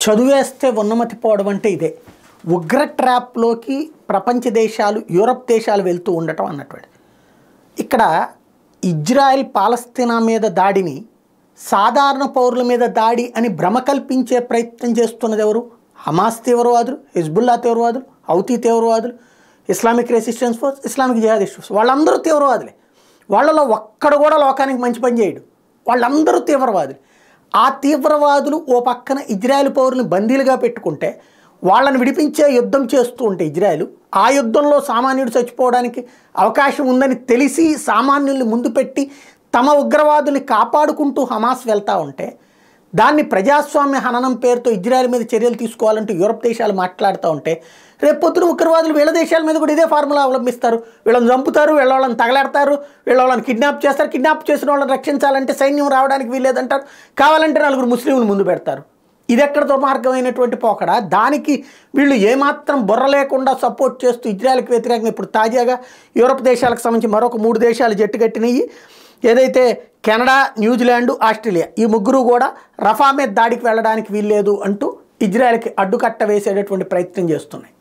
చదువేస్తే ఉన్నమతి పోవడం అంటే ఇదే. ఉగ్ర ట్రాప్లోకి ప్రపంచ దేశాలు, యూరప్ దేశాలు వెళ్తూ ఉండటం అన్నటువంటి. ఇక్కడ ఇజ్రాయెల్ పాలస్తీనా మీద దాడిని సాధారణ పౌరుల మీద దాడి అని భ్రమ కల్పించే ప్రయత్నం చేస్తున్నది ఎవరు? హమాస్ తీవ్రవాదులు, హిజ్బుల్లా తీవ్రవాదులు, హౌతీ తీవ్రవాదులు, Islamic resistance force, Islamic jihadist force, వాళ్ళందరూ తీవ్రవాదులే. వాళ్ళలో ఒక్కడు కూడా లోకానికి మంచి పని చేయడు. వాళ్ళందరూ తీవ్రవాదులు. ఆ తీవ్రవాదులు ఓ పక్కన ఇజ్రాయెల్ పౌరులను బందీలుగా పెట్టుకుంటే వాళ్ళని విడిపించే యుద్ధం చేస్తూ ఉంటే ఇజ్రాయెల్, ఆ యుద్ధంలో సామాన్యుడు చచ్చిపోవడానికి అవకాశం ఉందని తెలిసి సామాన్యుల్ని ముందు పెట్టి తమ ఉగ్రవాదుల్ని కాపాడుకుంటూ హమాస్ వెళ్తూ ఉంటే, దాన్ని ప్రజాస్వామ్య హననం పేరుతో ఇజ్రాయెల్ మీద చర్యలు తీసుకోవాలంటూ యూరప్ దేశాలు మాట్లాడుతూ ఉంటే, రేపొద్దున ఉగ్రవాదులు వీళ్ళ దేశాల మీద కూడా ఇదే ఫార్ములా అవలంబిస్తారు. వీళ్ళని చంపుతారు, వీళ్ళని తగలాడతారు, వీళ్ళని కిడ్నాప్ చేస్తారు. కిడ్నాప్ చేసిన వాళ్ళని రక్షించాలంటే సైన్యం రావడానికి వీల్లేదంటారు. కావాలంటే నలుగురు ముస్లింలు ముందు పెడతారు. ఇది ఎక్కడ దుర్మార్గమైనటువంటి పోకడా? దానికి వీళ్ళు ఏమాత్రం బుర్ర లేకుండా సపోర్ట్ చేస్తూ ఇజ్రాయెల్కి వ్యతిరేకంగా ఇప్పుడు తాజాగా యూరప్ దేశాలకు సంబంధించి మరొక 3 దేశాలు జట్టు కట్టినవి. ఏదైతే కెనడా, న్యూజిలాండ్, ఆస్ట్రేలియా, ఈ ముగ్గురు కూడా రఫా మీద దాడికి వెళ్ళడానికి వీల్లేదు అంటూ ఇజ్రాయెల్కి అడ్డుకట్ట వేసేటటువంటి ప్రయత్నం చేస్తున్నాయి.